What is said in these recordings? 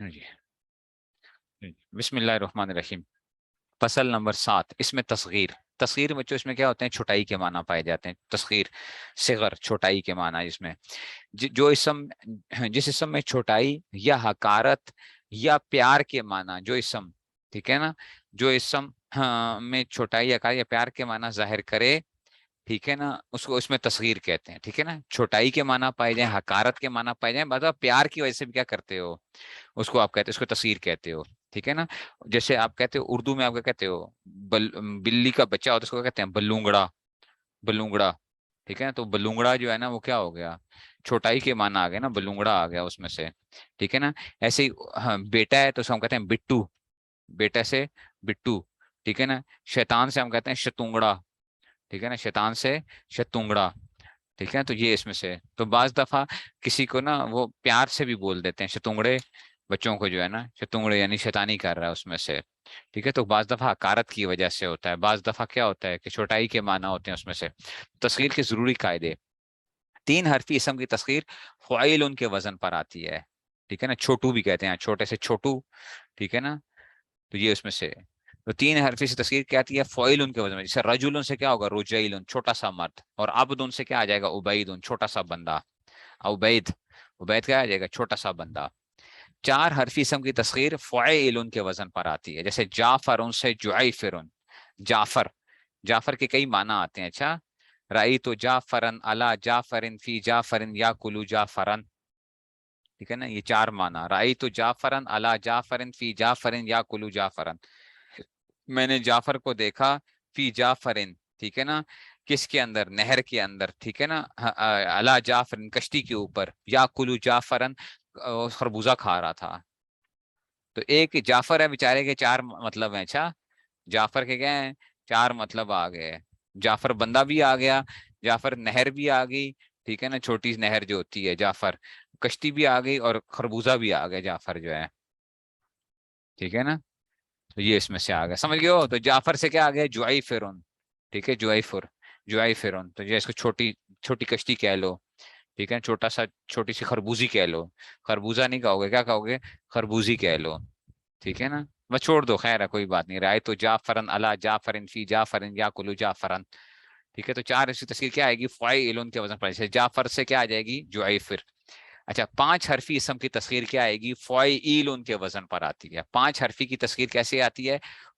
جی بسم اللہ الرحمن الرحیم. فصل نمبر 7، اس میں تصغیر. تصغیر بچوں اس میں کیا ہوتے ہیں؟ چھوٹائی کے معنی پائے جاتے ہیں. تصغیر، صغر، چھوٹائی کے معنی. اس میں جو اسم، جس اسم میں چھوٹائی یا حقارت یا پیار کے معنی، جو اسم، ٹھیک ہے نا، جو اسم میں چھوٹائی، حقارت یا پیار کے معنی ظاہر کرے، ٹھیک ہے نا، اس کو اس میں تصغیر کہتے ہیں. ٹھیک ہے نا، چھوٹائی کے معنی پائے جائیں، حقارت کے معنی پائے جائیں، مطلب پیار کی وجہ سے بھی کیا کرتے ہو، اس کو آپ کہتے ہیں، اس کو تصغیر کہتے ہو. ٹھیک ہے نا. جیسے آپ کہتے ہو اردو میں، آپ کیا کہتے ہو، بلی کا بچہ ہوتا ہے اس کو کیا کہتے ہیں؟ بلونگڑا. بلونگڑا. ٹھیک ہے نا. تو بلونگڑا جو ہے نا وہ کیا ہو گیا؟ چھوٹائی کے معنی آ گیا نا، بلونگڑا آ گیا اس میں سے. ٹھیک ہے نا. ایسے ہی ہاں بیٹا ہے تو اس کو ہم کہتے ہیں بٹو. بیٹا سے بٹو. ٹھیک ہے نا. شیطان سے ہم کہتے ہیں شتونگڑا. ٹھیک ہے نا. شیطان سے شتونگڑا. ٹھیک ہے. تو یہ اس میں سے تو بعض دفعہ کسی کو نا وہ پیار سے بھی بول دیتے ہیں شتونگڑے، بچوں کو جو ہے نا شتونگڑے، یعنی شیطانی کر رہا ہے اس میں سے. ٹھیک ہے. تو بعض دفعہ حقارت کی وجہ سے ہوتا ہے، بعض دفعہ کیا ہوتا ہے کہ چھوٹائی کے معنی ہوتے ہیں اس میں سے. تصغیر کے ضروری قاعدے: 3 حرفی اسم کی تصغیر فعیل ان کے وزن پر آتی ہے. ٹھیک ہے نا. چھوٹو بھی کہتے ہیں، چھوٹے سے چھوٹو. ٹھیک ہے نا. تو یہ اس میں سے تو 3 حرفی سے تصغیر کیا آتی ہے؟ فعیل ان کے وزن میں. جیسے رجل سے کیا ہوگا؟ رجیل، چھوٹا سا مرد. اور عبد سے کیا آ جائے گا؟ عبید، چھوٹا سا بندہ. عبید، عبید کیا آ جائے گا؟ چھوٹا سا بندہ. 4 حرفی اسم کی تصغیر فعیل کے وزن پر آتی ہے. جیسے جعفر سے جعیفر. جعفر، جعفر کے کئی معنی آتے ہیں. اچھا، رأیت جعفرن علی جعفرن فی جعفرن یاکل جعفرن. ٹھیک ہے نا. یہ 4 معنی: رأیت جعفرن علی جعفرن فی جعفرن یاکل جعفرن. میں نے جعفر کو دیکھا فی جعفرن، ٹھیک ہے نا، کس کے اندر؟ نہر کے اندر. ٹھیک ہے نا. علی جعفرن، کشتی کے اوپر. یاکل جعفرن، خربوزہ کھا رہا تھا. تو ایک جعفر ہے بیچارے کے 4 مطلب ہیں. اچھا، جعفر کے کیا ہیں؟ 4 مطلب آ گئے. جعفر بندہ بھی آ گیا، جعفر نہر بھی آ گئی. ٹھیک ہے نا. چھوٹی نہر جو ہوتی ہے جعفر، کشتی بھی آ گئی، اور خربوزہ بھی آ گیا جعفر جو ہے. ٹھیک ہے نا. تو یہ اس میں سے آ گیا، سمجھ گئے ہو. تو جعفر سے کیا آ گیا؟ جعیفر. ٹھیک ہے. جعیفر، جعیفر. تو یہ اس کو چھوٹی چھوٹی کشتی کہہ لو. ٹھیک ہے. چھوٹا سا، چھوٹی سی خربوزی کہہ لو. خربوزہ نہیں کہو گے، کیا کہو گے؟ خربوزی کہہ لو. ٹھیک ہے نا. بس چھوڑ دو، خیر ہے، کوئی بات نہیں. رائے تو جعفرن علی جعفرن فی جعفرن یاکل جعفرن. ٹھیک ہے. تو 4 اس کی تصغیر کیا آئے گی؟ فاعل کے وزن پر. جعفر سے کیا آ جائے گی؟ جعیفر. اچھا، 5 حرفی اسم کی تصغیر کیا آئے گی؟ فاعل ان کے وزن پر آتی ہے. 5 حرفی کی تصغیر کیسے آتی ہے؟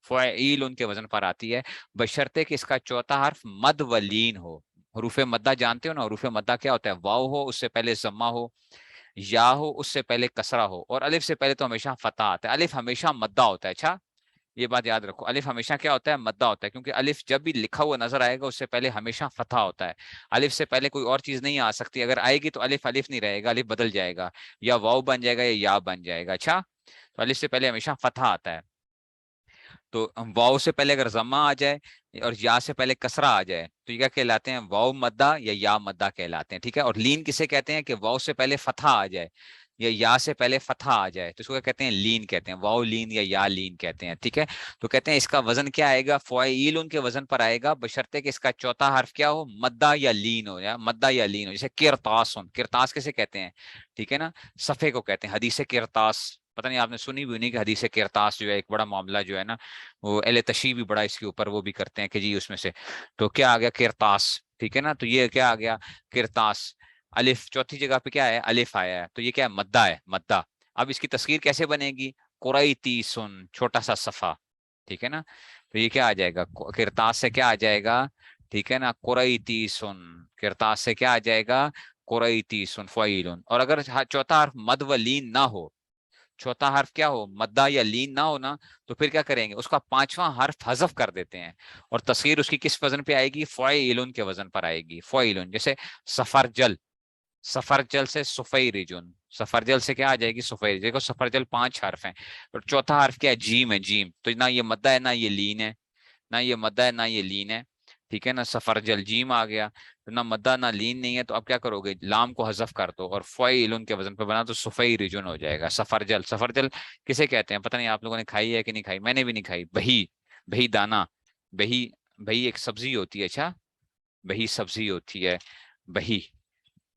فاعل ان کے وزن پر آتی ہے، بشرطے کہ اس کا چوتھا حرف مد و لین ہو. حروف مدہ جانتے ہو نا؟ حروف مدہ کیا ہوتا ہے؟ واو ہو، اس سے پہلے ضمہ ہو، یا ہو، اس سے پہلے کسرہ ہو، اور الف سے پہلے تو ہمیشہ فتح آتا ہے. الف ہمیشہ مدہ ہوتا ہے. اچھا، یہ بات یاد رکھو، الف ہمیشہ کیا ہوتا ہے؟ مدہ ہوتا ہے. کیونکہ الف جب بھی لکھا ہوا نظر آئے گا اس سے پہلے ہمیشہ فتح ہوتا ہے. الف سے پہلے کوئی اور چیز نہیں آ سکتی. اگر آئے گی تو الف الف نہیں رہے گا، الف بدل جائے گا، یا واو بن جائے گا، یا بن جائے گا. اچھا، تو الف سے پہلے ہمیشہ فتح آتا ہے. تو واو سے پہلے اگر ضمہ آ جائے اور یا سے پہلے کسرہ آ جائے تو یہ کیا کہلاتے ہیں؟ واو مدہ یا مدہ کہلاتے ہیں. ٹھیک ہے. اور لین کسے کہتے ہیں؟ کہ واو سے پہلے فتح آ جائے یا سے پہلے فتح آ جائے تو اس کو کیا کہتے ہیں؟ لین کہتے ہیں. واو لین یا لین کہتے ہیں. ٹھیک ہے. تو کہتے ہیں اس کا وزن کیا آئے گا؟ فعیل ان کے وزن پر آئے گا، بشرطے کہ اس کا چوتھا حرف کیا ہو؟ مدہ یا لین ہو، یا مدہ یا لین ہو. جیسے کرتاس. کرتاس کیسے کہتے ہیں؟ ٹھیک ہے نا. صفحے کو کہتے ہیں. حدیث کرتاس پتہ نہیں آپ نے سنی بھی نہیں کہ حدیث کرتاس جو ہے ایک بڑا معاملہ جو ہے نا، وہ اہل تشیع بھی بڑا اس کے اوپر وہ بھی کرتے ہیں کہ جی اس میں سے. تو کیا آ گیا؟ کرتاس. ٹھیک ہے نا. تو یہ کیا آ گیا؟ کرتاس. الف چوتھی جگہ پہ کیا ہے؟ الف آیا ہے. تو یہ کیا ہے؟ مدہ ہے، مدہ. اب اس کی تصغیر کیسے بنے گی؟ قریطیسن، چھوٹا سا صفحہ. ٹھیک ہے نا. تو یہ کیا آ جائے گا؟ کرتاس سے کیا آ جائے گا؟ ٹھیک ہے نا. قریطیسن. کرتاس سے کیا آ جائے گا؟ قریطیسن فعیل. اور اگر چوتھا حرف مد و لین نہ ہو، چوتھا حرف کیا ہو؟ مدہ یا لین نہ ہونا، تو پھر کیا کریں گے؟ اس کا 5واں حرف حذف کر دیتے ہیں، اور تصغیر اس کی کس وزن پہ آئے گی؟ فعیل کے وزن پر آئے گی. فعیل. جیسے سفرجل. سفرجل سے سفیرجن. سفرجل سے کیا آ جائے گی؟ سفیر. دیکھو سفرجل 5 حرف ہیں، اور چوتھا حرف کیا ہے؟ جیم ہے. جیم. تو نہ یہ مدہ ہے نہ یہ لین ہے، نہ یہ مدہ ہے نہ یہ لین ہے. ٹھیک ہے نا. سفرجل جیم آ گیا، تو نہ مدہ نہ لین نہیں ہے. تو اب کیا کرو گے؟ لام کو حذف کر دو اور فعیل ان کے وزن پہ بنا تو سفیرجن ہو جائے گا. سفرجل. سفرجل کسے کہتے ہیں؟ پتہ نہیں آپ لوگوں نے کھائی ہے کہ نہیں کھائی، میں نے بھی نہیں کھائی. بہی، بہی دانا. بہی، بہی ایک سبزی ہوتی ہے. اچھا، بہی سبزی ہوتی ہے، بہی.